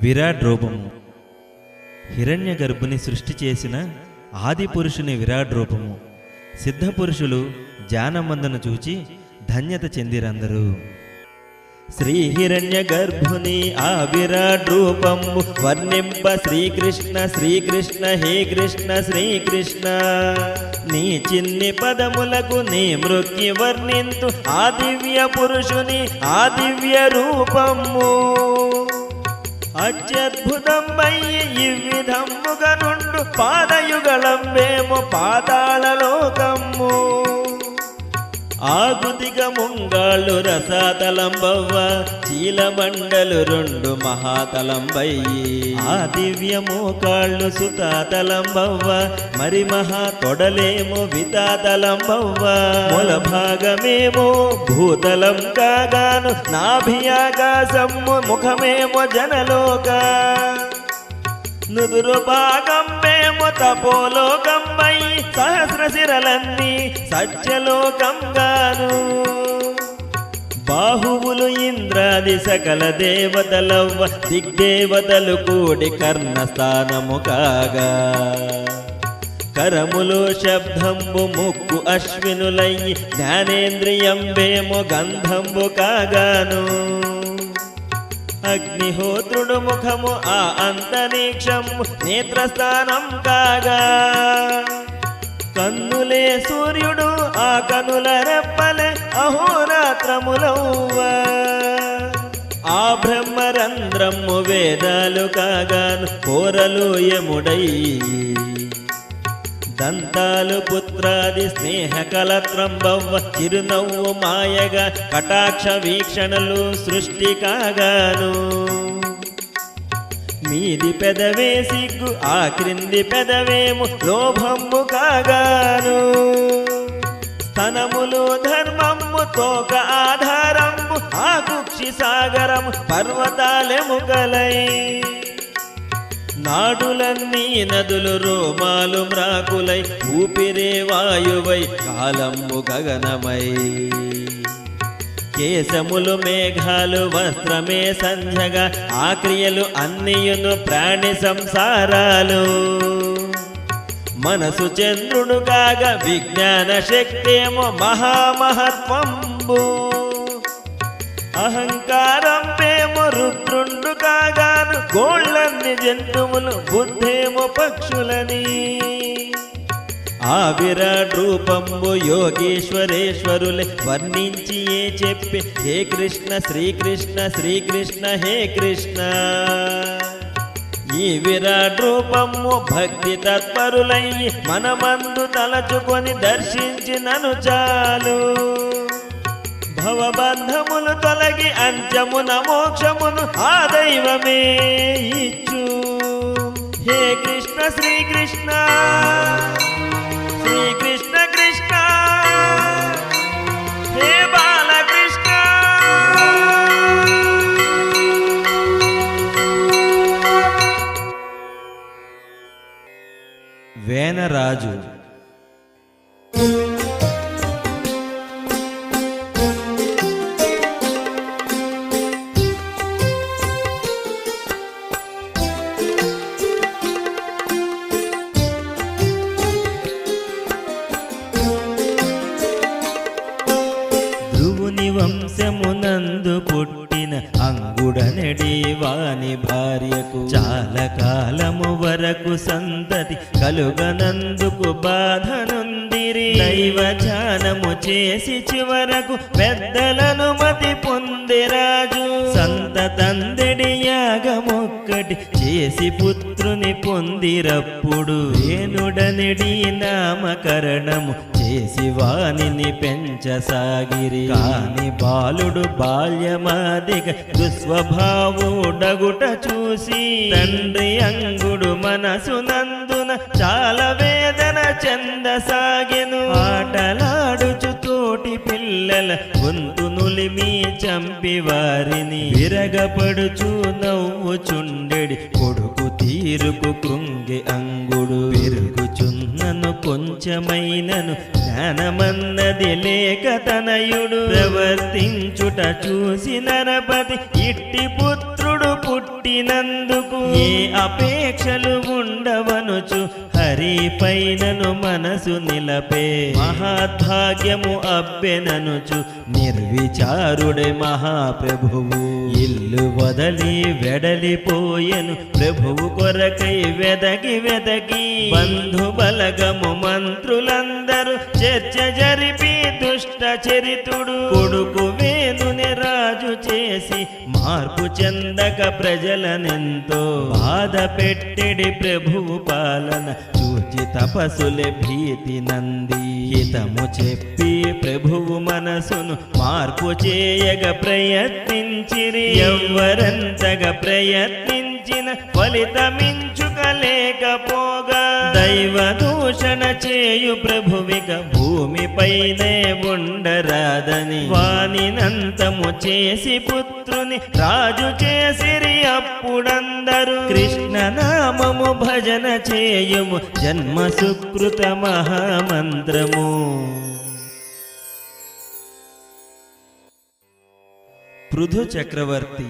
విరాట్ రూపము. హిరణ్య గర్భుని సృష్టి చేసిన ఆది పురుషుని విరాట్ రూపము. సిద్ధ పురుషులు జానమందును చూచి ధన్యత చెందిరందరూ. శ్రీ హిరణ్య గర్భుని ఆ విరాట్ రూపము వర్ణింప శ్రీకృష్ణ శ్రీకృష్ణ హే కృష్ణ శ్రీకృష్ణ. నీ చిన్ని పదములకు నీ మృక్కి వర్ణింతు ఆ దివ్య పురుషుని ఆ దివ్య రూపము. అత్యద్భుతం వయ్యి ఈ విధముగా నుండు పాదయుగళంబేమో పాతాళలోకము. ఆగుతిక ముంగాళ్ళు రసాతలంబవ్వ చీలమండలు రెండు మహాతలంబయ్యి. ఆ దివ్య మోకాళ్ళు సుతాతలంబవ్వ మరి మహా తొడలేమో వితాతలంబవ్వ. మొల భాగమేమో భూతలం కాగాను నాభియాకాశము ముఖమేమో జనలోక. నుదురు భాగంబేమో తపోలోకంబై సహస్రశిరలన్నీ సత్యలోకంగాను. బాహువులు ఇంద్రాది సకల దేవతలవ్వ దిగ్దేవతలు కూడి కర్ణస్థానము కాగా. కరములో శబ్దంబు ముక్కు అశ్వినులయ్యి జ్ఞానేంద్రియంబేమో గంధంబు కాగాను. అగ్నిహోత్రుడు ముఖము ఆ అంతరిక్షము నేత్రస్థానం కాగా. కన్నులే సూర్యుడు ఆ కనుల రెప్పలే అహోరాత్రములవ్వ. ఆ బ్రహ్మరంధ్రము వేదాలు కాగాను కోరలు యముడయ్యి. దంతాలు పుత్రాది స్నేహ కలత్రంబవ్వ చిరునవ్వు మాయగా కటాక్ష వీక్షణలు సృష్టి కాగాను. మీది పెదవే సిగ్గు ఆ క్రింది పెదవేము లోభమ్ము కాగాను. స్తనములు ధర్మము తోక ఆధారము ఆ కుక్షి సాగరము పర్వతాలెము గలై. నాడులన్నీ నదులు రోమాలు మ్రాకులై ఊపిరే వాయువై కాలము గగనమై. కేశములు మేఘాలు వస్త్రమే సంధ్యగా ఆ క్రియలు అన్నియును ప్రాణి సంసారాలు. మనసు చంద్రుడు కాగా విజ్ఞాన శక్తేమో మహామహత్వంబు. అహంకారం పేమో రుద్రుండు కాగాను గోళ్ళన్ని జంతువులు బుద్ధేమో పక్షులని. ఆ విరాట్ రూపంబు యోగేశ్వరేశ్వరులే వర్ణించి ఏ చెప్పి హే కృష్ణ శ్రీకృష్ణ శ్రీకృష్ణ హే కృష్ణ. ఈ విరాట్ రూపము భక్తి తత్పరులయ్యి మనమందు తలచుకొని దర్శించినను చాలు. భవబంధములు తొలగి అంచమున మోక్షమును ఆ దైవమే ఇచ్చు. హే కృష్ణ శ్రీకృష్ణ శ్రీకృష్ణ కృష్ణ హే బాలకృష్ణ. వేనరాజు. వంశమునందు పుట్టిన అంగుడనడి వాని భార్యకు చాలా కాలము వరకు సంతతి కలుగనందుకు బాధనుందిరి. దైవ ధ్యానము చేసి చివరకు పెద్దలను మతి పొందిరాజు. సంతతందెడి యాగమొక్కటి చేసి పుత్రుని పొందిరప్పుడు వేణుడనడి నామకరణము చేసి వానిని పెంచసాగిరి. కాని బాలుడు బాల్యమాదిగ దుస్వభావుడగుట చూసి తండ్రి అంగుడు మనసునందున చాలా వేదన చెందసాగెను. ఆటలాడుచు తోటి పిల్లల గొంతు నులిమి చంపి వారిని విరగపడుచు నవ్వుచుండెడి కొడుకు తీరుకు కృంగి అంగుడు. పెరుగుచున్నను కొంచెమైనను జ్ఞానమన్నది లేక తనయుడు ప్రవర్తించుట చూసి నరపతి ఇట్టి పుత్రుడు పుట్టి పుట్టినందుకు ఏ అపేక్షలు ఉండవనుచు హరి పైనను మనసు నిలపే మహాభాగ్యము అబ్బెననుచు నిర్విచారుడే మహాప్రభువు ఇల్లు వదలి వెడలిపోయెను ప్రభువు కొరకై వెదకి వెదకి బంధు బలగము మంత్రులందరూ చర్చ జరిపి దుష్ట చరితుడు కొడుకు వేణుని రాజు చేసి మార్పు చెందక ప్రజలనెంతో బాధ పెట్టెడి ప్రభువు పాలన చూచి తపస్సులే భీతి నంది హితము చెప్పి ప్రభువు మనసును మార్పు చేయగ ప్రయత్నించిరి ఎవ్వరంతగా ప్రయత్నించిన ఫలితమించుకలేకపోగా దైవ దూషణ చేయు ప్రభువిక భూమిపైనే ఉండరాదని వానినంతము చేసి పుత్రుని రాజు చేసిరి అప్పుడందరూ కృష్ణ నామము భజన చేయుము జన్మ సుకృత మహామంత్రము. పృథు చక్రవర్తి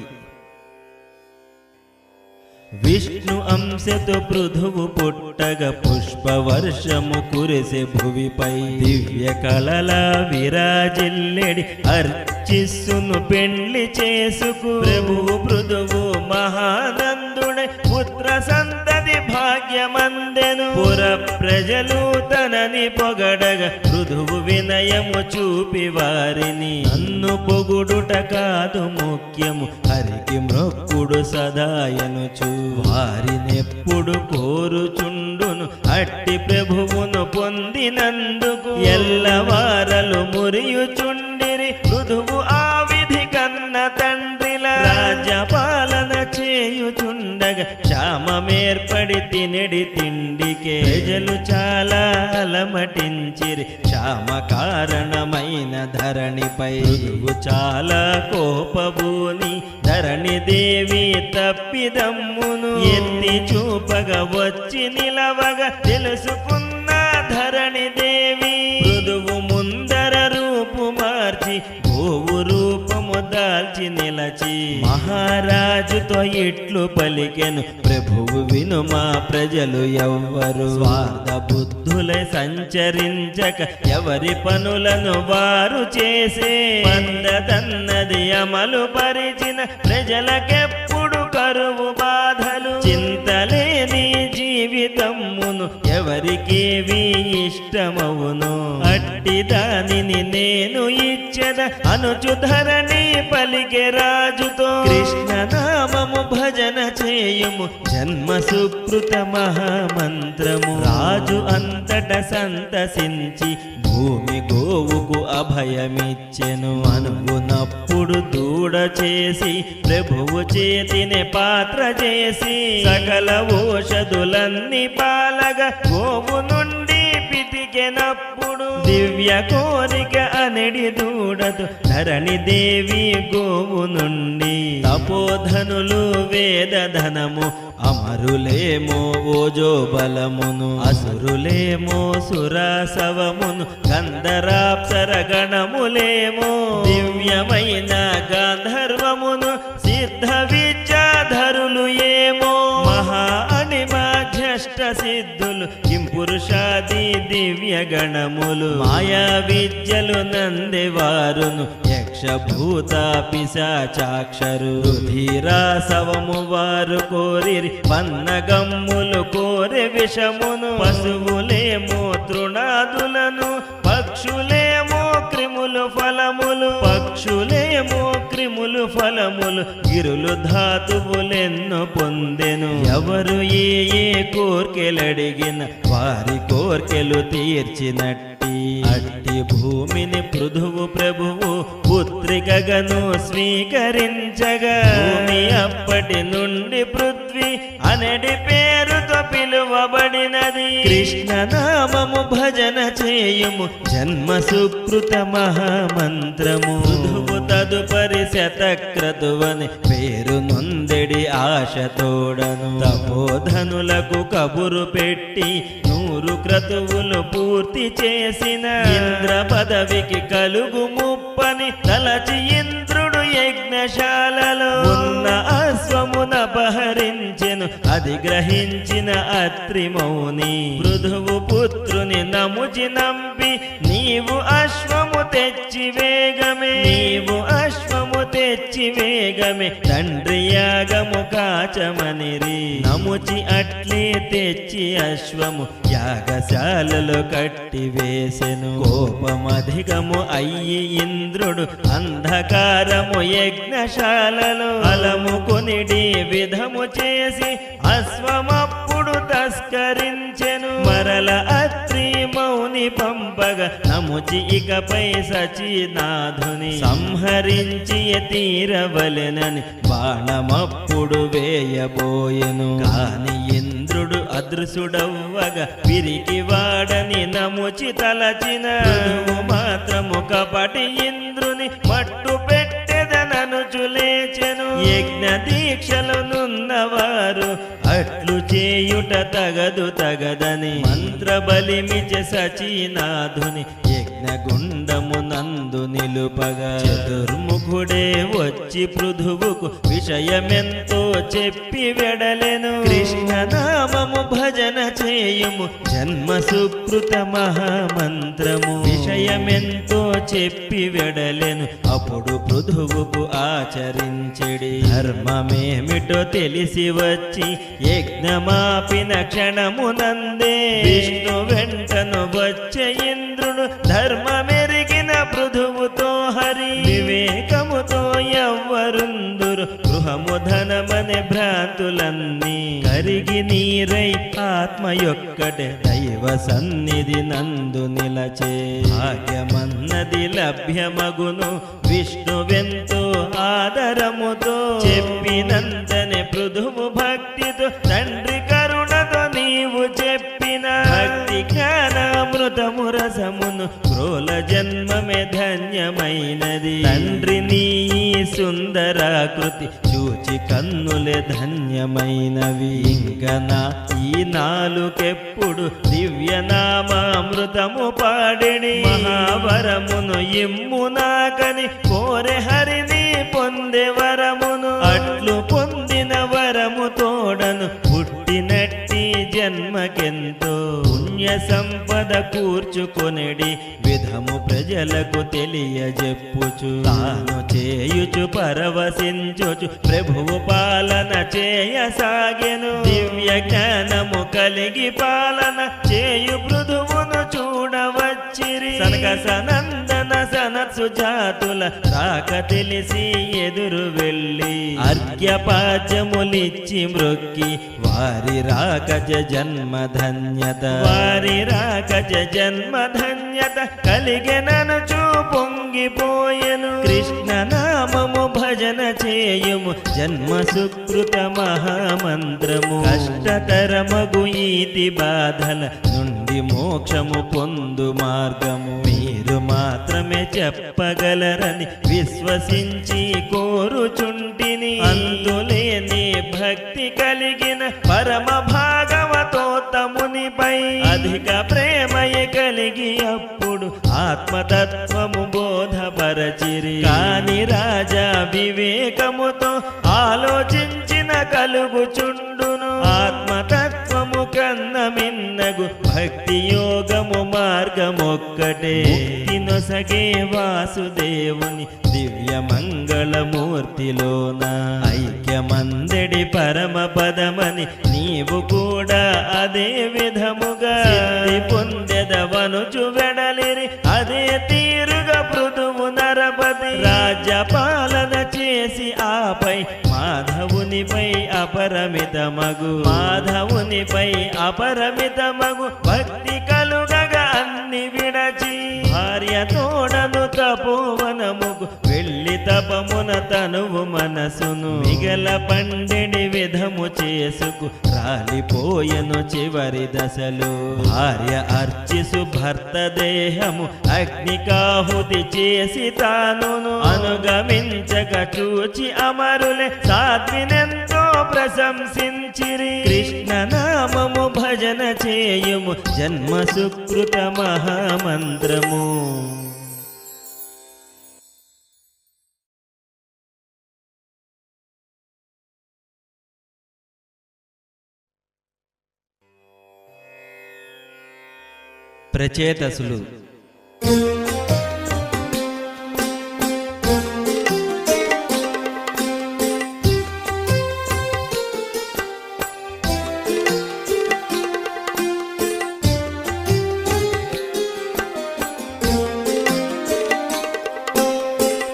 విష్ణు అంశతో పృథువు పుట్టగ పుష్పవర్షము కురిసే భువిపై దివ్య కళల విరాజిల్లెడి అర్చిస్సును పెండ్లి చేసుకు ప్రభువు పృథువు మహానందుడే పుత్ర సంతతి భాగ్యమందెను పుర ప్రజలు తనని పొగడగ పృథువు వినయము చూపి వారిని అన్ను పొగుడుట కాదు ముఖ్యము హరికి మ్రొక్కుడు సదాయనుచు వారినెప్పుడు కోరుచుండును అట్టి ప్రభువును పొందినందుకు ఎల్లవారలు మురియుచుండిరి పృథువు ఆ విధి కన్న తండ్రిల రాజ్యపాలన చేయుచుండగా క్షామమేర్పడి తినెడి తిండికే ప్రజలు చాలా అలమటించిరి క్షామ కారణమైన ధరణిపై పృథువు చాలా కోపబూని ధరణి దేవి తప్పిదమ్మును ఎత్తి చూపగా వచ్చి నిలవగా తెలుసుకున్న ధరణి దేవి పృథువు ముందర రూపు మార్చి గోవు రూపము దాల్చి నిలచి మహారాజుతో ఇట్లు పలికెను ప్రభువు విను మా ప్రజలు ఎవ్వరు స్వార్థ బుద్ధులై సంచరించక ఎవరి పనులను వారు చేసే పద్ధతన్నది అమలు పరిచిన ప్రజలకెప్పుడు కరువు బాధలు చింతలేని జీవితమును ఎవరికేవి ఇష్టమవును అట్టి దానిని నేను ఇచ్చద అనుచుధరణి పలికే రాజుతో కృష్ణ నామము భజన చేయుము జన్మ సుకృత మహామంత్రము రాజు అంతట సంతసించి భూమి గోవుకు అభయమిచ్చెను అనుగునప్పుడు దూడ చేసి ప్రభువు చేతిని పాత్ర చేసి సకల ఓషధులన్నీ పాలగా గోవు నుండి పితికెనప్పుడు దివ్య కోరిక అనడి దూడదు ధరణి దేవి గోవు నుండి తపోధనులు వేదధనము అమరులేమో ఓజో బలమును అసురులేమో సురాసవమును గంధరాప్సర గణములేమో దివ్యమైన గాంధర్వమును సిద్ధ విద్యాధరులు ఏమో మహా అనిమాధ్యష్ట సిద్ధులు కింపురుషాది దివ్య గణములు మాయా విద్యలు నందెవారును యక్షభూత పిశాచాక్షరు ధీరాసవము వారు కోరిరి పన్నగమ్ములు కోరె విషమును పశువులేమో తృణాదులను పక్షులేమో క్రిములు ఫలములు పక్షులేమో క్రిములు ఫలములు గిరులు ధాతువులెన్నో పొందెను ఎవరు ఏ ఏ కోర్కెలడిగిన వారి కోర్కెలు తీర్చినట్టి అట్టి భూమిని పృథువు ప్రభువు పుత్రికగను స్వీకరించగా భూమి అప్పటి నుండి పృథ్వీ అనడి పేరుతో పిలువబడినది కృష్ణ నామము భజన చేయుము జన్మ సుకృత మహామంత్రము పృథువు తదుపరి శతక్రతువని పేరు నొందెడి ఆశతోడను తపోధనులకు కబురు పెట్టి 100 క్రతువులు పూర్తి చేసిన ఇంద్ర పదవికి కలుగు ముప్పని తలచి ఇంద్రుడు యజ్ఞ యజ్ఞశాలలో ఉన్న అశ్వమునపహరించెను అది గ్రహించిన అత్రి మౌని పృథువు పుత్రుని నముచి నంపి నీవు అశ్వము తెచ్చి వేగమే తండ్రి యాగము కాచమనిరి నముచి అట్లే తెచ్చి అశ్వము యాగశాలలో కట్టివేసెను కోపమధికము అయ్యి ఇంద్రుడు అంధకారము యజ్ఞశాలలో అలము కొనిడి విధము చేసి అశ్వమప్పుడు తస్కరించెను మరల అత్రి మౌని పంపగ నముచి ఇకపై సచీనాథుని సంహరించి తీరవలెనని బాణమప్పుడు వేయబోయెను కాని ఇంద్రుడు అదృశుడవ్వగా పిరికి వాడని నముచి తలచిన మాత్రము కపటి ఇంద్రుని మట్టు పెట్టెదననుచు లేచెను యజ్ఞ దీక్షలు నున్నవారు అట్లు చేయుట తగదని మంత్రబలిమిచె సచీనాథుని యజ్ఞగుండము నందు నిలుపగా చతుర్ముఖుడే వచ్చి పృథువుకు విషయమెంతో చెప్పి వెడలెను కృష్ణ నామము భజన చేయుము జన్మ సుకృత మహామంత్రము విషయమెంతో చెప్పి వెడలెను అప్పుడు పృథువుకు ఆచరించెడి ధర్మమేమిటో తెలిసి వచ్చి యజ్ఞమాపిన క్షణమునందే విష్ణు వెంటను వచ్చే ఇంద్రుడు ధర్మమెరిగిన పృథువుతో హరి వివేకముతో ఎవ్వరుందురు గృహము ధనమనే భ్రాంతులన్నీ కరిగి నీరై ఆత్మ యొక్కటే దైవ సన్నిధి నందు నిలచే భాగ్యమన్నది లభ్యమగును విష్ణువెంతో ఆదరముతో చెప్పినంతనే పృథువు భక్తితో తండ్రి కరుణతో నీవు చెప్పిన భక్తి జ్ఞానామృతము రసమును క్రోల జన్మమే ధన్యమైనది తండ్రి నీ సుందరాకృతి చూచి కన్నులే ధన్యమైనవి ఇంకనా ఈ నాలుకెప్పుడు దివ్యనామామృతము పాడిని మహావరమును ఇమ్ము నాకని కోరె హరిని పొందే వరమును అట్లు పొందిన వరము తోడను పుట్టినట్టి జన్మకెంతో పుణ్య సంపద కూర్చుకొనిడి విధము ప్రజలకు తెలియజెప్పుచు తాను చేయుచు పరవశించుచు ప్రభువు పాలన చేయసాగెను దివ్య జ్ఞానము కలిగి పాలన చేయు పృథువును చూడవచ్చిరి సనక సనందన సనత్సు జాతుల రాక తెలిసి ఎదురు వెళ్ళి అర్ఘ్యపాద్యములిచ్చి మ్రొక్కి వారి రాకజ జన్మధన్యత కలిగెననుచు పొంగిపోయెను కృష్ణ నామము భజన చేయుము జన్మ సుకృత మహామంత్రము కష్టతరమగు ఈతి బాధల నుండి మోక్షము పొందు మార్గము మీరు మాత్రమే చెప్పగలరని విశ్వసించి కోరుచుంటిని అందులేని భక్తి కలిగిన పరమ భాగవతోత్తమునిపై అధిక ప్రేమయ కలిగి అప్పుడు ఆత్మతత్వము బోధపరచిరి కాని రాజా వివేకముతో ఆలోచించిన కలుగుచుండును ఆత్మతత్వము కన్న మిన్నగు భక్తి యోగము మార్గమొక్కటే నొసగే వాసుదేవుని దివ్య మంగళమూర్తిలోన ఐక్యమందడి పరమ పదమని నీవు కూడా అదే విధముగా పొందెదవనుచు వెడలిరి అదే తీరుగా పృథువు నరపతి రాజ్య పాలన చేసి ఆపై మాధవునిపై అపరమితమగు భక్తి కలుగగా అన్ని విడచి భార్య తోడను తపోవనముకు వెళ్ళి తపమున తనువు మనసును మిగల పండెడి విధము చేసుకు రాలిపోయెను చివరి దశలో భార్య అర్చిసు భర్త దేహము అగ్నికాహుతి చేసి తానును అనుగమించక చూచి అమరులే సాధ్వినెంతో ప్రశంసించిరి కృష్ణ నామము భజన చేయుము జన్మ సుకృత మహామంత్రము ప్రచేతసులు.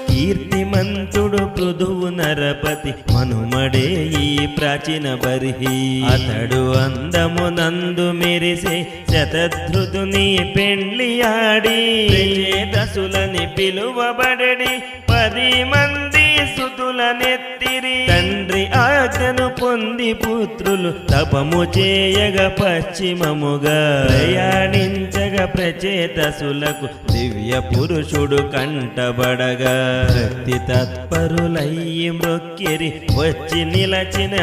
కీర్తిమంతుడు పృథువు నరపతి మనుమడే ఈ ప్రాచీన బర్హి. అతడు అందమునందు మెరిసే శతధృతుని పెండ్లియాడి ప్రచేతసులని పిలువబడడి 10 మంది సుతులనెత్తిరి. తండ్రి ఆజ్ఞను పొంది పుత్రులు తపము చేయగ పశ్చిమముగా ప్రయాణించగ ప్రచేతసులకు దివ్య పురుషుడు కంటబడగా భక్తి తత్పరులయ్యి మ్రొక్కిరి. వచ్చి నిలచిన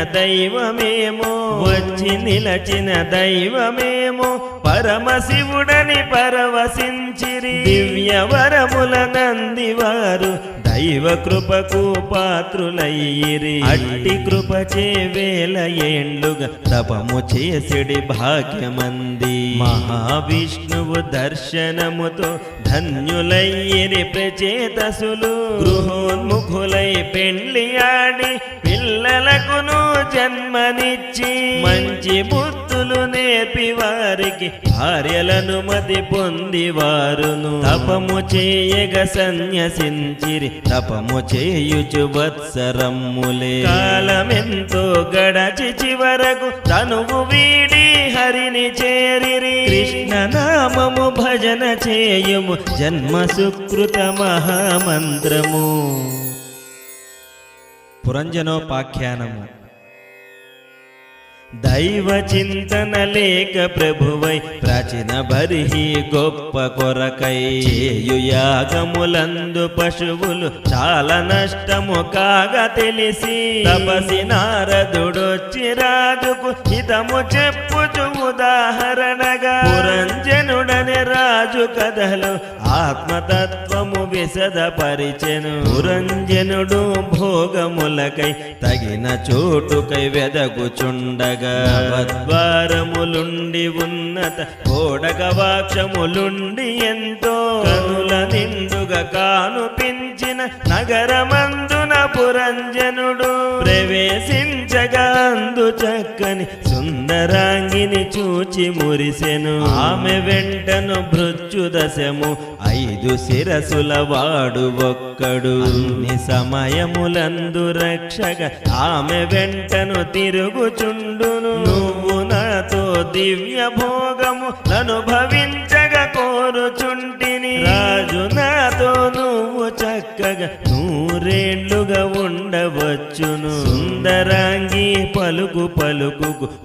దైవమేమో పరమశివుడని పరవశించిరి. దివ్య వరముల నందివారు దైవ కృపకు పాత్రులయ్యిరి. అట్టి కృపచే వేల ఏండ్లుగా తపము చేసిడి భాగ్యమంది. మహావిష్ణువు దర్శనముతో ధన్యులయ్యిరి ప్రచేతసులు. గృహోన్ముఖులై పెండ్లియాడి పిల్లలకును జన్మనిచ్చి మంచి బుద్ధులు నేర్పి వారికి భార్యలను మతి పొందివారును తపము చేయగ సన్యసించిరి. తపము చేయుచు వత్సరమ్ములే కాలమెంతో గడచి చివరకు తనువు వీడి హరిని చేరిరి. కృష్ణ నామము భజన చేయుము జన్మ సుకృత మహామంత్రము. పురంజనోపాఖ్యానము. దైవ చింతన లేక ప్రభువై ప్రాచీన బర్హి గొప్ప కొరకై చేయు యాగములందు పశువులు చాలా నష్టము కాగా తెలిసి తపసి నారదుడొచ్చి రాజుకు హితము చెప్పుచు ఉదాహరణగా పురంజనుడని రాజు కథలు ఆత్మతత్వము విశదపరిచెను. పురంజనుడు భోగములకై తగిన చోటుకై వెదగుచుండగా నవద్వారములుండి ఉన్నత కోడగవాక్షములుండి ఎంతో కనుల నిండుగా కానుపించిన నగరమందున పురంజనుడు ప్రవేశించగా అందు చక్కని సుందరాంగిని చూచి మురిసెను. ఆమె వెంటను భృత్యుదశము 5 శిరసుల వాడు ఒక్కడు. అన్ని సమయములందు రక్షగ ఆమె వెంటను తిరుగుచుండును. నువ్వు నాతో దివ్య భోగము అనుభవించగ కోరుచుంటిని. రాజు నాతో నువ్వు చక్కగా 100 ఉండవచ్చును. సుందరాంగి పలుకు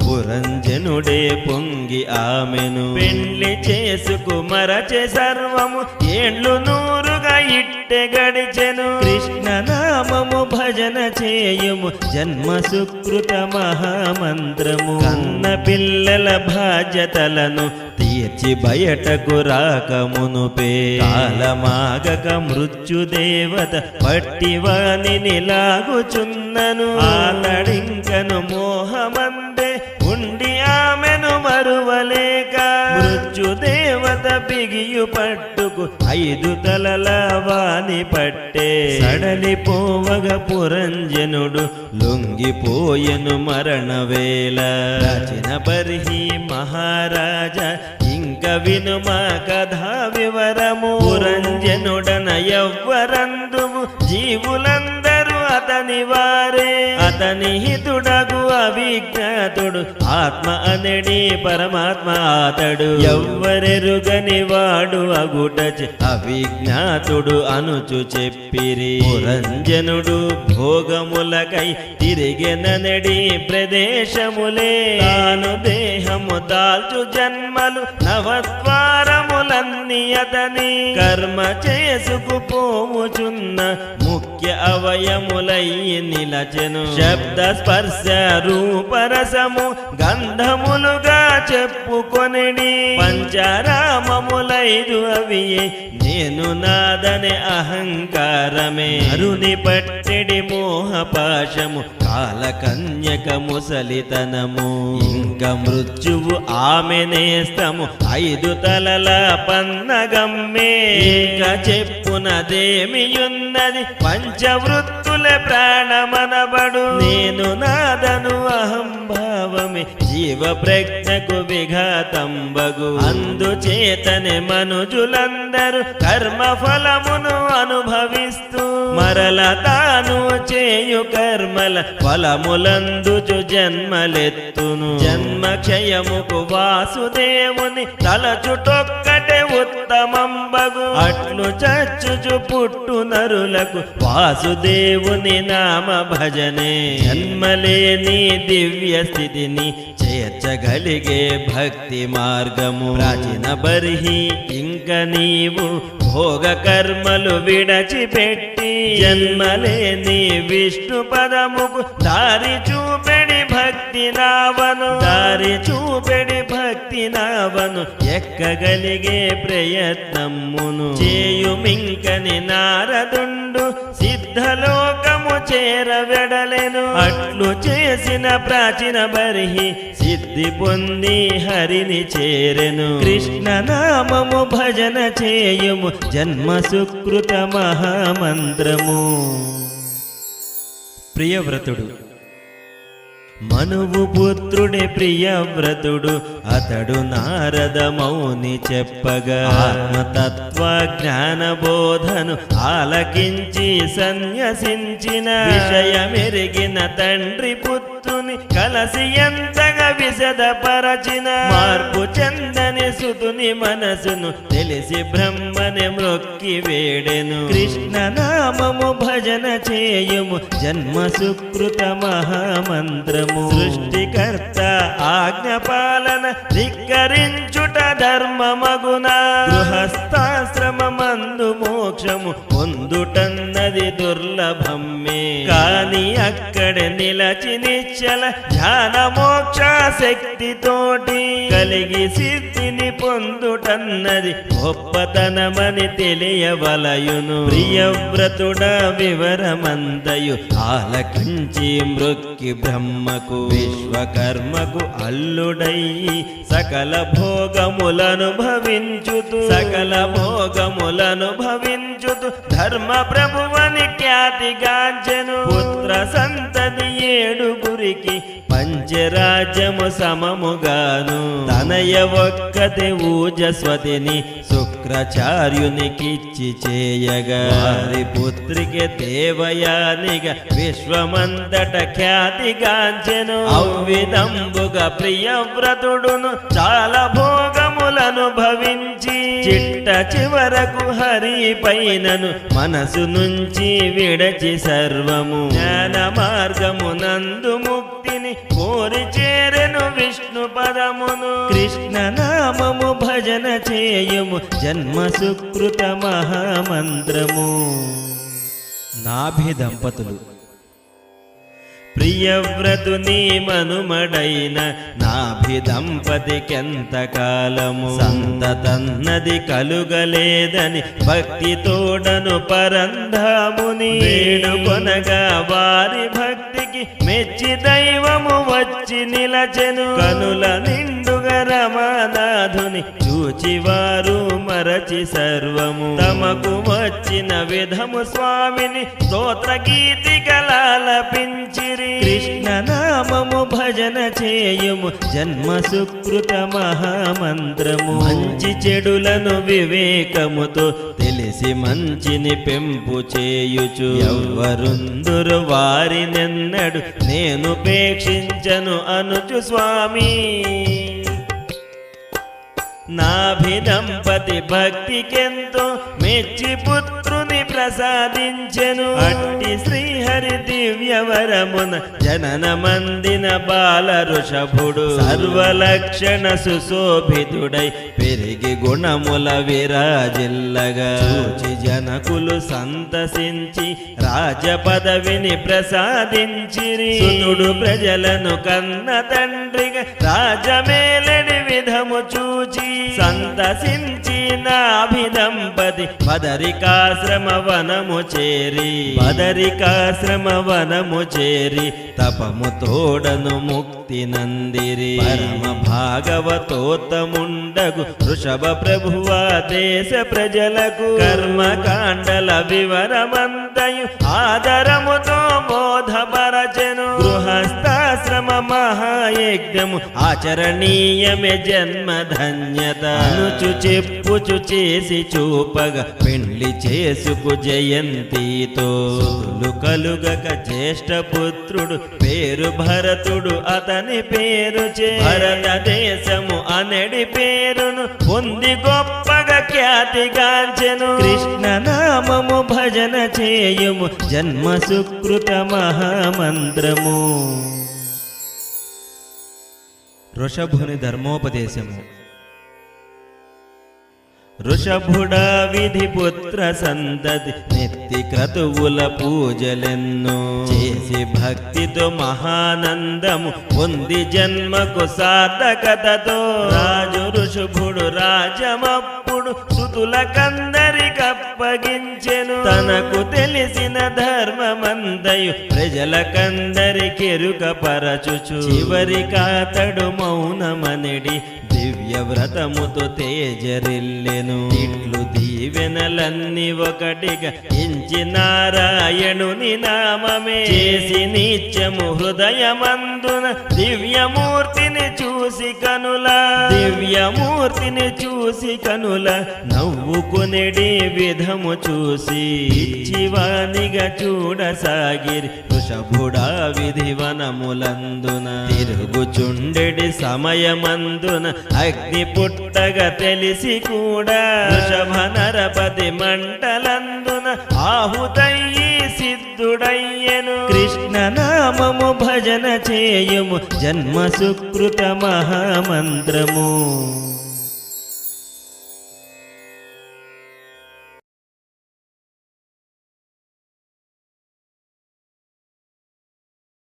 పురంజనుడే పొంగి ఆమెను పెండ్లి చేసుకు మరచే సర్వము 100 ఇట్టె గడిచెను. కృష్ణ నామము భజన చేయుము జన్మ సుకృత మహామంత్రము. కన్న పిల్లల బాధ్యతలను తీర్చి బయటకు రాకమునుపే కాలమాగక మృత్యుదేవత పట్టివానిని లాగుచున్నను. ఆతడింకను మోహమందే ఉండి ఆమెను మరువలేక మృత్యుదేవత బిగియు పట్టుకు 5 తలల వాని పట్టే. సడలిపోవగ పురంజనుడు లొంగిపోయెను మరణవేళ. ప్రాచీన బర్హి మహారాజా ఇంక వినుమా కథా వివరము. పురంజనుడన ఎవ్వరందువు జీవులందరూ అతని వారే. అతని హితుడగు అవిజ్ఞాతుడు ఆత్మ అనడి పరమాత్మ అతడు. ఎవ్వరెరుగని వాడు అగుటచి అవిజ్ఞాతుడు అనుచు చెప్పిరి. పురంజనుడు భోగములకై తిరిగెననడి ప్రదేశములే. తాను దేహము దాల్చు జన్మలు నవద్వారములన్నీ అతని కర్మ చేసుకుపోవుచున్న ముఖ్య అవయములై నిలచెను. శబ్ద స్పర్శ రూపరసము గంధములుగా చెప్పుకొనిడి పంచరామములైదు అవి నేను నాదనే అహంకారమే అరుని పట్టెడి మోహపాశము కాలకన్యక ముసలితనము ఇంక మృత్యువు ఆమె నేస్తము ఐదు తలల పన్నగమ్మే ఇంక చెప్పునదేమియున్నది పంచవృత్తుల ప్రాణమనబడు నేను నాదను అహంభావమే జీవ ప్రజ్ఞకు విఘాతంబగు అందుచేతనే మనుజులందరూ కర్మ ఫలమును అనుభవిస్తూ మరల తాను చేయు కర్మల ఫలములందుచు జన్మలెత్తును జన్మక్షయముకు వాసుదేవుని తలచుటొక్కటే ఉత్తమంబగు అట్లు చచ్చుచు పుట్టు నరులకు వాసుదేవుని నామ భజనే జన్మలేని దివ్య స్థితిని చేర్చగలిగే భక్తి మార్గము ప్రాచీన బర్హి ఇంక నీవు భోగ కర్మలు విడచిపెట్టి జన్మలేని విష్ణు పదముకు దారి చూపెడి భక్తి నావను ఎక్కగలిగే ప్రయత్నమును చేయుమింకని నారదుండు సిద్ధలోకము చేరవెడలెను అట్లు చేసిన ప్రాచీన బర్హి సిద్ధి పొంది హరిని చేరెను కృష్ణ నామము భజన చేయుము జన్మ సుకృత మహామంత్రము. ప్రియవ్రతుడు మనువు పుత్రుడే ప్రియవ్రతుడు అతడు నారద మౌని చెప్పగా ఆత్మతత్వ జ్ఞాన బోధను ఆలకించి సన్యసించిన విషయమెరిగిన తండ్రి పుత్రుని కలసి ఎంతగా విశదపరచిన మార్పు చెందని సుతుని మనసును తెలిసి బ్రహ్మని మ్రొక్కి వేడెను కృష్ణ నామము భజన చేయుము జన్మ సుకృత మహామంత్రము సృష్టికర్త ఆజ్ఞపాలన ధిక్కరించుట ధర్మమగున గృహస్థాశ్రమమందు మోక్షము పొందుటన్నది దుర్లభమ్మే కాని అక్కడే నిలచి నిశ్చల ధ్యాన మోక్ష శక్తితోటి కలిగి సిద్ధిని పొందుటన్నది గొప్పతనమని తెలియవలయును ప్రియవ్రతుడ వివరమంతయు ఆలకించి మృక్కి బ్రహ్మకు విశ్వకర్మకు అల్లుడయ్యి సకల భోగములను భవించుతూ ధర్మ ప్రభువని ఖ్యాతిగాంచెను పుత్ర సంతతి ఏడుగురికి పంచరాజ్యము సమముగాను తనయ ఒక్కతి ఊజస్వతిని శుక్రాచార్యునికిచ్చి చేయగా వారి పుత్రికి దేవయానిగా విశ్వమంతట ఖ్యాతిగాంచెను అవ్విధంబుగా ప్రియవ్రతుడును చాలా భోగములను భవించి చిట్ట చివరకు హరి పైనను మనసు నుంచి విడచి సర్వము జ్ఞాన మార్గము నందు ముక్తిని కోరి చేరెను విష్ణు పదమును కృష్ణ నామము భజన చేయుము జన్మ సుకృత మహామంత్రము. నాభి దంపతులు ప్రియవ్రతుని మనుమడైన నాభి దంపతికెంత కాలము సంతతన్నది కలుగలేదని భక్తి తోడను పరంధాముని వేడుకొనగా వారి భక్తికి మెచ్చి దైవము వచ్చి నిలచెను కనుల నిండుగా రమానాథుని చూచి వారు మరచి సర్వము తమకు వచ్చిన విధము స్వామిని స్తోత్ర గీతికలాలపించిరి కృష్ణ నామము భజన చేయుము జన్మ సుకృత మహామంత్రము మంచి చెడులను వివేకముతో తెలిసి మంచిని పెంపు చేయుచు ఎవ్వరుందురు వారినెన్నడు నేను పేక్షించను అనుచు స్వామి నాభి దంపతి భక్తికెంతో మెచ్చి పుత్రుని ప్రసాదించెను. అట్టి శ్రీహరి దివ్యవరమున జనన మందిన బాల ఋషభుడు సర్వలక్షణ సుశోభితుడై పెరిగి గుణముల విరాజిల్లగా చూచి జనకులు సంతసించి రాజ పదవిని ప్రసాదించిరి. సుతుడు ప్రజలను కన్న తండ్రిగా రాజమేలడి విధము చూచి సంతసించి నాభిదంపతి బదరికాశ్రమ వనము చేరి తపము తోడను ముక్తి నందిరి. పరమ భాగవతోత్తముండగు వృషభ ప్రభువా దేశ ప్రజలకు కర్మకాండల వివరమంతయు ఆదరముతో బోధపరచెను. గృహస్థాశ్రమ మహాయజ్ఞము ఆచరణీయమే జన్మధన్యత అనుచు చెప్పుచు చేసి చూపగా పెండ్లి చేసుకు జయంతితో సుతులు కలుగక జ్యేష్ఠ పుత్రుడు పేరు భరతుడు అతని పేరు భరత దేశము అనడి పేరును పొంది గొప్పగా ఖ్యాతిగాంచెను. కృష్ణ నామము భజన చేయుము జన్మ సుకృత మహామంత్రము. వృషభుని ధర్మోపదేశము. వృషభుడా విధిపుత్ర సంతతి నెత్తి క్రతువుల పూజలెన్నో చేసి భక్తితో మహానందము పొంది జన్మకు సార్థకతతో రాజు ఋషభుడు రాజమప్పుడు సుతులకందరికప్పగించెను. తనకు తెలిసిన ధర్మమందయు ప్రజలకందరికెరుక పరచుచు చివరికాతడు మౌనమనిడి దివ్య వ్రతముతో తేజరిల్లెను. ఇట్లు దీవెనలన్నీ ఒకటిగా ఎంచి నారాయణుని నామమే చేసి నిత్యము హృదయమందున దివ్యమూర్తిని చూసి కనుల నవ్వుకునేడి విధము చూసి ఇచ్చివానిగా చూడసాగిరి. వృషభుడా విధివనములందున తిరుగుచుండెడి సమయమందున అగ్ని పుట్టగా తెలిసి కూడా వృషభ నరపతి మంటలందున ఆహుతయ్యి సిద్ధుడయ్యెను. కృష్ణ నామము భజన చేయుము జన్మ సుకృత మహామంత్రము.